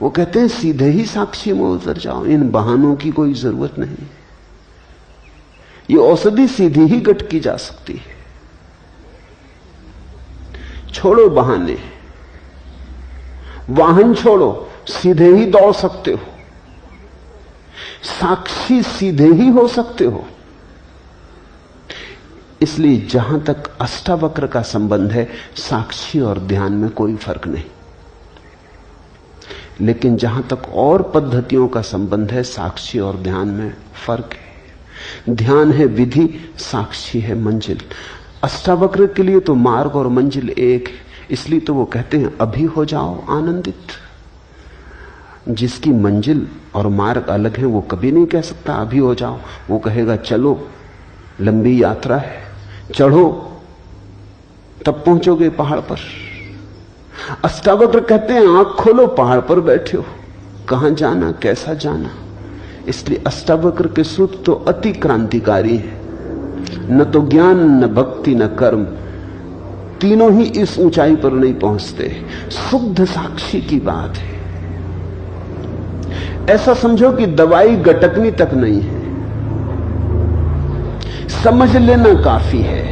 वो कहते हैं सीधे ही साक्षी में उतर जाओ, इन बहानों की कोई जरूरत नहीं। ये औषधि सीधी ही गट की जा सकती है। छोड़ो बहाने, वाहन छोड़ो, सीधे ही दौड़ सकते हो, साक्षी सीधे ही हो सकते हो। इसलिए जहां तक अष्टावक्र का संबंध है, साक्षी और ध्यान में कोई फर्क नहीं। लेकिन जहां तक और पद्धतियों का संबंध है, साक्षी और ध्यान में फर्क है। ध्यान है विधि, साक्षी है मंजिल। अष्टावक्र के लिए तो मार्ग और मंजिल एक है, इसलिए तो वो कहते हैं अभी हो जाओ आनंदित। जिसकी मंजिल और मार्ग अलग है, वो कभी नहीं कह सकता अभी हो जाओ। वो कहेगा चलो, लंबी यात्रा है, चढ़ो, तब पहुंचोगे पहाड़ पर। अष्टावक्र कहते हैं आंख खोलो, पहाड़ पर बैठे हो, कहां जाना, कैसा जाना। इसलिए अष्टावक्र के सूत्र तो अति क्रांतिकारी है। न तो ज्ञान, न भक्ति, न कर्म, तीनों ही इस ऊंचाई पर नहीं पहुंचते। शुद्ध साक्षी की बात है। ऐसा समझो कि दवाई गटकनी तक नहीं है, समझ लेना काफी है,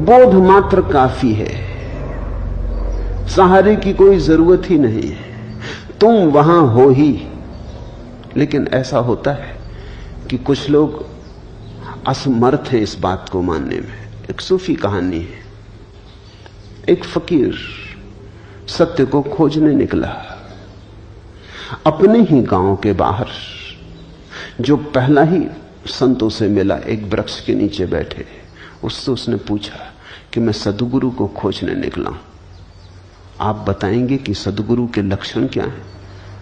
बोध मात्र काफी है, सहारे की कोई जरूरत ही नहीं है, तुम वहां हो ही। लेकिन ऐसा होता है कि कुछ लोग असमर्थ हैं इस बात को मानने में। एक सूफी कहानी है। एक फकीर सत्य को खोजने निकला। अपने ही गांव के बाहर जो पहला ही संतों से मिला, एक वृक्ष के नीचे बैठे, उससे उसने पूछा कि मैं सद्गुरु को खोजने निकला हूं, आप बताएंगे कि सद्गुरु के लक्षण क्या हैं?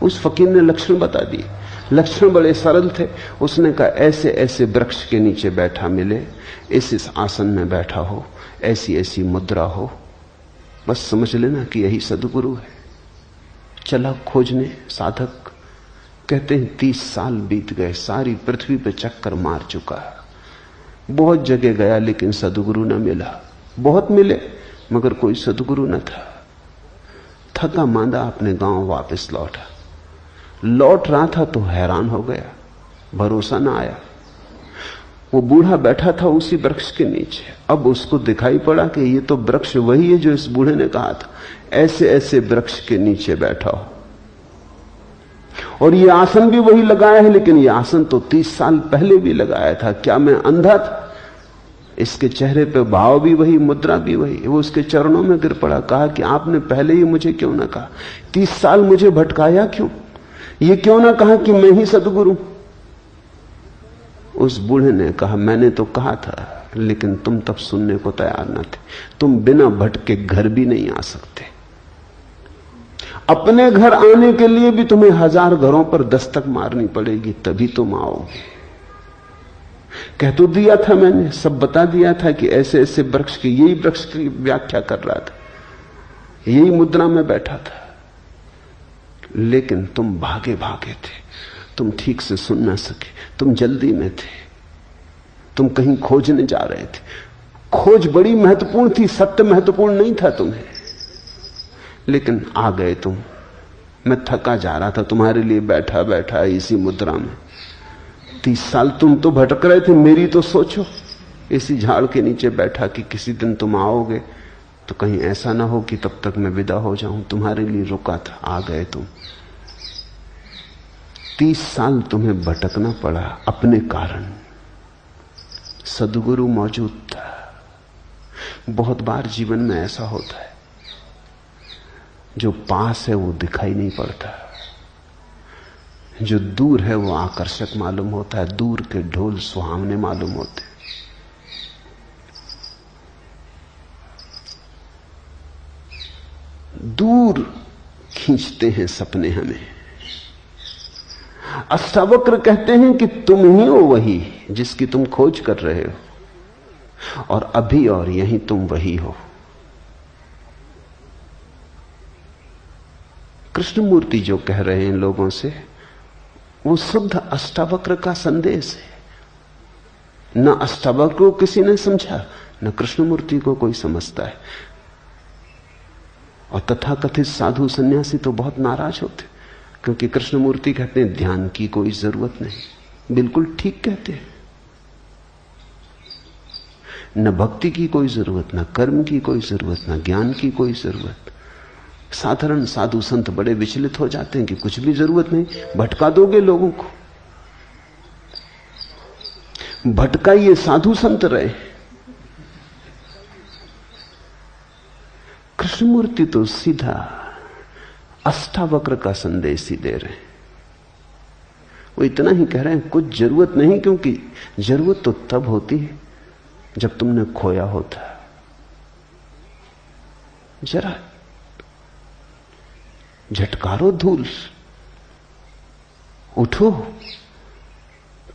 उस फकीर ने लक्षण बता दिए। लक्षण बड़े सरल थे। उसने कहा ऐसे ऐसे वृक्ष के नीचे बैठा मिले, इस आसन में बैठा हो, ऐसी ऐसी मुद्रा हो, बस समझ लेना कि यही सद्गुरु है। चला खोजने। साधक कहते हैं 30 साल बीत गए, सारी पृथ्वी पे चक्कर मार चुका, बहुत जगह गया लेकिन सद्गुरु न मिला। बहुत मिले मगर कोई सद्गुरु न था। थका मांदा अपने गांव वापस लौटा। लौट रहा था तो हैरान हो गया, भरोसा ना आया। वो बूढ़ा बैठा था उसी वृक्ष के नीचे। अब उसको दिखाई पड़ा कि ये तो वृक्ष वही है जो इस बूढ़े ने कहा था, ऐसे ऐसे वृक्ष के नीचे बैठा हो, और ये आसन भी वही लगाया है, लेकिन ये आसन तो 30 साल पहले भी लगाया था। क्या मैं अंधा था? इसके चेहरे पे भाव भी वही, मुद्रा भी वही। वो उसके चरणों में गिर पड़ा, कहा कि आपने पहले ही मुझे क्यों ना कहा? 30 साल मुझे भटकाया क्यों? ये क्यों ना कहा कि मैं ही सद्गुरु? उस बूढ़े ने कहा मैंने तो कहा था, लेकिन तुम तब सुनने को तैयार न थे। तुम बिना भटके घर भी नहीं आ सकते। अपने घर आने के लिए भी तुम्हें 1000 घरों पर दस्तक मारनी पड़ेगी, तभी तुम आओगे। कह तो दिया था मैंने, सब बता दिया था कि ऐसे ऐसे वृक्ष की, यही वृक्ष की व्याख्या कर रहा था, यही मुद्रा में बैठा था, लेकिन तुम भागे भागे थे, तुम ठीक से सुन ना सके, तुम जल्दी में थे, तुम कहीं खोजने जा रहे थे। खोज बड़ी महत्वपूर्ण थी, सत्य महत्वपूर्ण नहीं था तुम्हें, लेकिन आ गए तुम। मैं थका जा रहा था, तुम्हारे लिए बैठा बैठा इसी मुद्रा में। 30 साल तुम तो भटक रहे थे, मेरी तो सोचो। इसी झाड़ के नीचे बैठा कि किसी दिन तुम आओगे तो कहीं ऐसा ना हो कि तब तक मैं विदा हो जाऊं। तुम्हारे लिए रुका था, आ गए तुम। 30 साल तुम्हें भटकना पड़ा अपने कारण। सद्गुरु मौजूद था। बहुत बार जीवन में ऐसा होता है, जो पास है वो दिखाई नहीं पड़ता, जो दूर है वो आकर्षक मालूम होता है। दूर के ढोल सुहावने मालूम होते हैं। दूर खींचते हैं सपने हमें। अष्टावक्र कहते हैं कि तुम ही हो वही जिसकी तुम खोज कर रहे हो, और अभी और यहीं तुम वही हो। कृष्णमूर्ति जो कह रहे हैं लोगों से, वो शुद्ध अष्टावक्र का संदेश है। न अष्टावक्र को किसी ने समझा, न कृष्णमूर्ति को कोई समझता है। और तथाकथित साधु सन्यासी तो बहुत नाराज होते, क्योंकि कृष्णमूर्ति कहते हैं ध्यान की कोई जरूरत नहीं। बिल्कुल ठीक कहते हैं। न भक्ति की कोई जरूरत, न कर्म की कोई जरूरत, न ज्ञान की कोई जरूरत। साधारण साधु संत बड़े विचलित हो जाते हैं कि कुछ भी जरूरत नहीं, भटका दोगे लोगों को। भटकाइए, साधु संत रहे। कृष्णमूर्ति तो सीधा अष्टावक्र का संदेश ही दे रहे हैं। वो इतना ही कह रहे हैं कुछ जरूरत नहीं, क्योंकि जरूरत तो तब होती है जब तुमने खोया होता। जरा झटकारो धूल, उठो,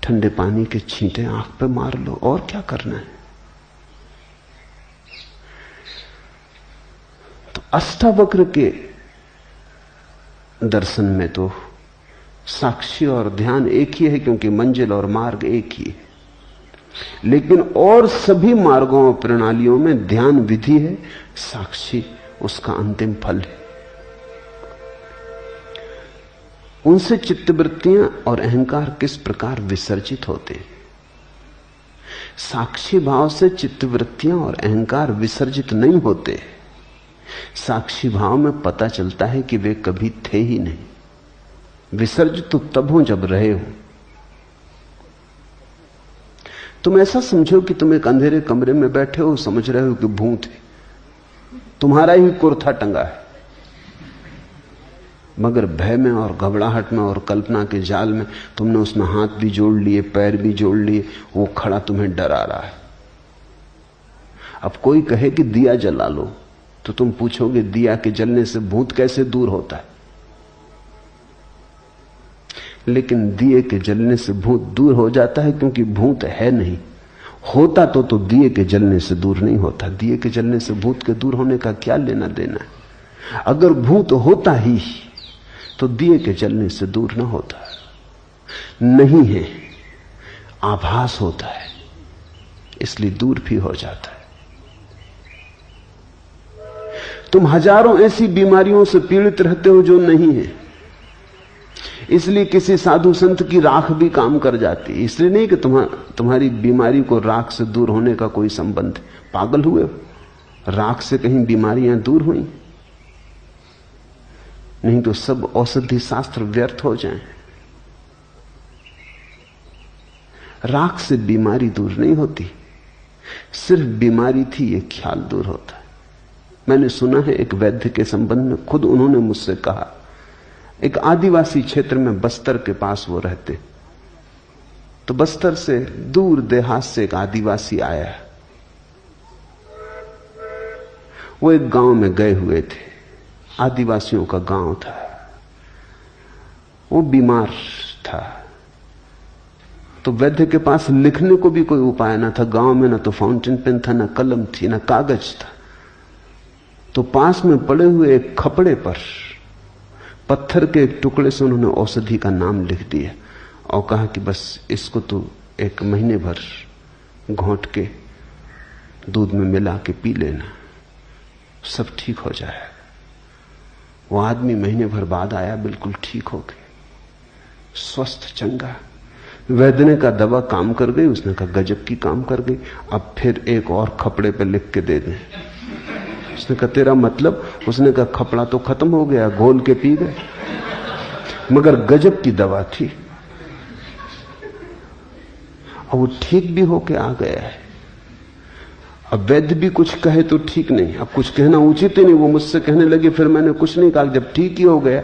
ठंडे पानी के छींटे आंख पे मार लो, और क्या करना है। तो अष्टावक्र के दर्शन में तो साक्षी और ध्यान एक ही है, क्योंकि मंजिल और मार्ग एक ही है। लेकिन और सभी मार्गों और प्रणालियों में ध्यान विधि है, साक्षी उसका अंतिम फल है। उनसे चित्तवृत्तियां और अहंकार किस प्रकार विसर्जित होते हैं। साक्षी भाव से चित्तवृत्तियां और अहंकार विसर्जित नहीं होते। साक्षी भाव में पता चलता है कि वे कभी थे ही नहीं। विसर्जित तो तब हो जब रहे हो। तुम ऐसा समझो कि तुम एक अंधेरे कमरे में बैठे हो, समझ रहे हो कि भूत है, तुम्हारा ही कुर्ता टंगा है, मगर भय में और घबराहट में और कल्पना के जाल में तुमने उसमें हाथ भी जोड़ लिए, पैर भी जोड़ लिए, वो खड़ा तुम्हें डरा रहा है। अब कोई कहे कि दिया जला लो, तो तुम पूछोगे दिया के जलने से भूत कैसे दूर होता है। लेकिन दिए के जलने से भूत दूर हो जाता है, क्योंकि भूत है नहीं। होता तो दिए के जलने से दूर नहीं होता। दिए के जलने से भूत के दूर होने का क्या लेना देना है। अगर भूत होता ही तो दिए के जलने से दूर ना होता। नहीं है, आभास होता है, इसलिए दूर भी हो जाता है। तुम हजारों ऐसी बीमारियों से पीड़ित रहते हो जो नहीं है, इसलिए किसी साधु संत की राख भी काम कर जाती है। इसलिए नहीं कि तुम्हारी बीमारी को राख से दूर होने का कोई संबंध। पागल हुए हो? राख से कहीं बीमारियां दूर हुई? नहीं तो सब औषधि शास्त्र व्यर्थ हो जाएं। राख से बीमारी दूर नहीं होती, सिर्फ बीमारी थी ये ख्याल दूर होता है। मैंने सुना है एक वैद्य के संबंध में, खुद उन्होंने मुझसे कहा, एक आदिवासी क्षेत्र में बस्तर के पास वो रहते, तो बस्तर से दूर देहात से एक आदिवासी आया। वो एक गांव में गए हुए थे, आदिवासियों का गांव था। वो बीमार था, तो वैद्य के पास लिखने को भी कोई उपाय ना था। गांव में ना तो फाउंटेन पेन था, ना कलम थी, ना कागज था। तो पास में पड़े हुए एक खपड़े पर पत्थर के एक टुकड़े से उन्होंने औषधि का नाम लिख दिया और कहा कि बस इसको तो 1 महीने भर घोंट के दूध में मिला के पी लेना, सब ठीक हो जाएगा। वो आदमी महीने भर बाद आया, बिल्कुल ठीक हो गया, स्वस्थ चंगा। वैद्य ने कहा दवा काम कर गई? उसने कहा गजब की काम कर गई, अब फिर एक और खपड़े पे लिख के दे दें। उसने कहा तेरा मतलब? उसने कहा खपड़ा तो खत्म हो गया, घोल के पी गए, मगर गजब की दवा थी। और वो ठीक भी होके आ गया है। अब वैद्य भी कुछ कहे तो ठीक नहीं, अब कुछ कहना उचित ही नहीं। वो मुझसे कहने लगे, फिर मैंने कुछ नहीं कहा, जब ठीक ही हो गया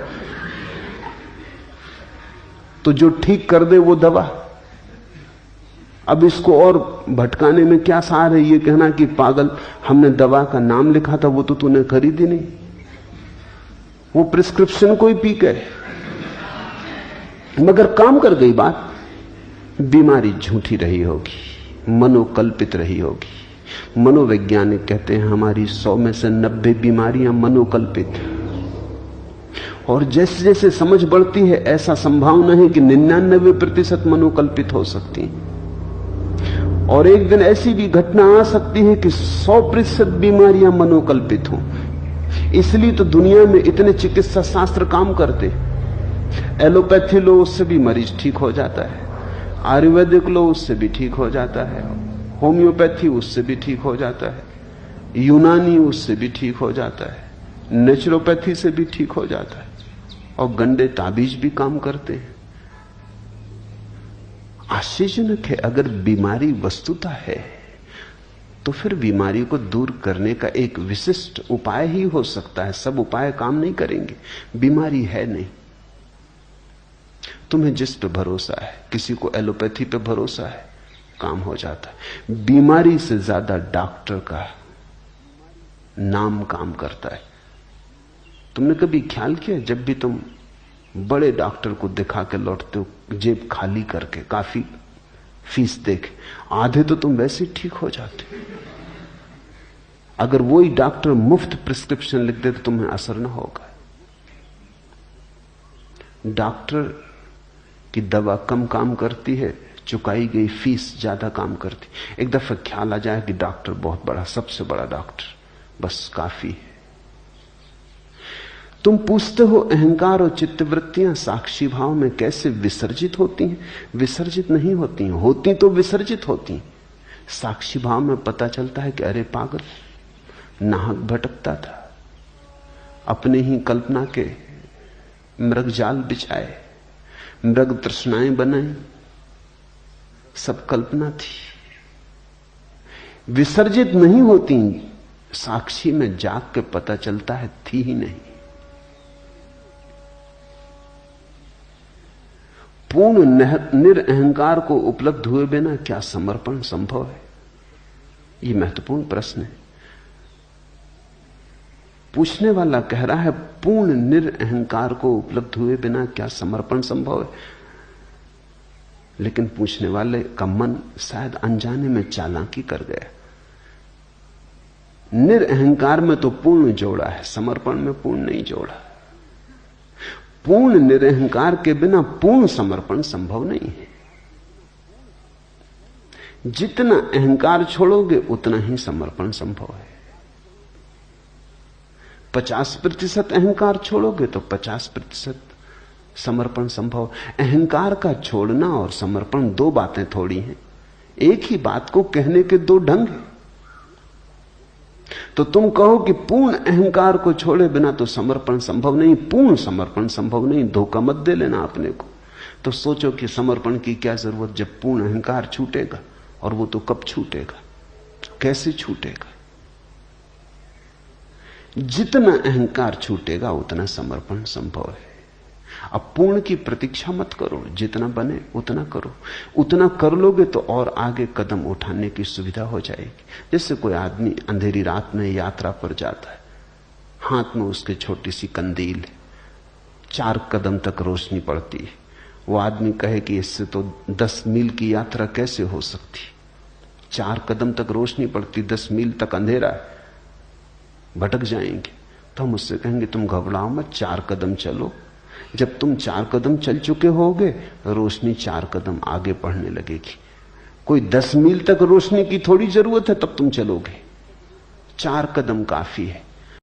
तो जो ठीक कर दे वो दवा। अब इसको और भटकाने में क्या सार है? ये कहना कि पागल, हमने दवा का नाम लिखा था, वो तो तूने खरीदी नहीं, वो प्रिस्क्रिप्शन कोई पी गए, मगर काम कर गई बात। बीमारी झूठी रही होगी, मनोकल्पित रही होगी। मनोवैज्ञानिक कहते हैं हमारी 100 में से 90 बीमारियां मनोकल्पित। और जैसे जैसे समझ बढ़ती है, ऐसा संभावना है कि 99% मनोकल्पित हो सकती है। और एक दिन ऐसी भी घटना आ सकती है कि 100% बीमारियां मनोकल्पित हों। इसलिए तो दुनिया में इतने चिकित्सा शास्त्र काम करते। एलोपैथी लो, उससे भी मरीज ठीक हो जाता है। आयुर्वेदिक लो, उससे भी ठीक हो जाता है। होम्योपैथी, उससे भी ठीक हो जाता है। यूनानी, उससे भी ठीक हो जाता है। नेचुरोपैथी से भी ठीक हो जाता है। और गंदे ताबीज भी काम करते हैं। आश्चर्यजनक है, अगर बीमारी वस्तुता है तो फिर बीमारी को दूर करने का एक विशिष्ट उपाय ही हो सकता है। सब उपाय काम नहीं करेंगे। बीमारी है नहीं। तुम्हें जिस पे भरोसा है, किसी को एलोपैथी पे भरोसा है, काम हो जाता है। बीमारी से ज्यादा डॉक्टर का नाम काम करता है। तुमने कभी ख्याल किया, जब भी तुम बड़े डॉक्टर को दिखा के लौटते हो जेब खाली करके, काफी फीस देके, आधे तो तुम वैसे ठीक हो जाते। अगर वही डॉक्टर मुफ्त प्रिस्क्रिप्शन लिख दे तो तुम्हें असर ना होगा। डॉक्टर की दवा कम काम करती है, चुकाई गई फीस ज्यादा काम करती। एक दफा ख्याल आ जाए कि डॉक्टर बहुत बड़ा, सबसे बड़ा डॉक्टर, बस काफी है। तुम पूछते हो अहंकार और चित्तवृत्तियां साक्षी भाव में कैसे विसर्जित होती हैं? विसर्जित नहीं होती हैं, होती तो विसर्जित होती हैं। साक्षी भाव में पता चलता है कि अरे पागल, नाहक भटकता था, अपने ही कल्पना के मृग जाल बिछाए, मृग तृष्णाएं बनाई, सब कल्पना थी। विसर्जित नहीं होती, साक्षी में जाग के पता चलता है थी ही नहीं। पूर्ण निरअहंकार को उपलब्ध हुए बिना क्या समर्पण संभव है? यह महत्वपूर्ण प्रश्न है। पूछने वाला कह रहा है पूर्ण निरअहंकार को उपलब्ध हुए बिना क्या समर्पण संभव है? लेकिन पूछने वाले का मन शायद अनजाने में चालाकी कर गया। निरअहंकार में तो पूर्ण जोड़ा है, समर्पण में पूर्ण नहीं जोड़ा। पूर्ण निरअहकार के बिना पूर्ण समर्पण संभव नहीं है। जितना अहंकार छोड़ोगे उतना ही समर्पण संभव है। 50% अहंकार छोड़ोगे तो 50% समर्पण संभव। अहंकार का छोड़ना और समर्पण दो बातें थोड़ी हैं। एक ही बात को कहने के दो ढंग हैं। तो तुम कहो कि पूर्ण अहंकार को छोड़े बिना तो समर्पण संभव नहीं, पूर्ण समर्पण संभव नहीं। धोखा मत दे लेना अपने को। तो सोचो कि समर्पण की क्या जरूरत जब पूर्ण अहंकार छूटेगा, और वो तो कब छूटेगा, कैसे छूटेगा? जितना अहंकार छूटेगा उतना समर्पण संभव है। अब पूर्ण की प्रतीक्षा मत करो, जितना बने उतना करो। उतना कर लोगे तो और आगे कदम उठाने की सुविधा हो जाएगी। जैसे कोई आदमी अंधेरी रात में यात्रा पर जाता है, हाथ में उसके छोटी सी कंदील है, 4 कदम तक रोशनी पड़ती है। वो आदमी कहे कि इससे तो 10 मील की यात्रा कैसे हो सकती? 4 कदम तक रोशनी पड़ती, 10 मील तक अंधेरा है, भटक जाएंगे। तो हम उससे कहेंगे तुम घबराओ मत, 4 कदम चलो। जब तुम 4 कदम चल चुके होगे, रोशनी 4 कदम आगे बढ़ने लगेगी। कोई 10 मील तक रोशनी की थोड़ी जरूरत है, तब तुम चलोगे। 4 कदम काफी है।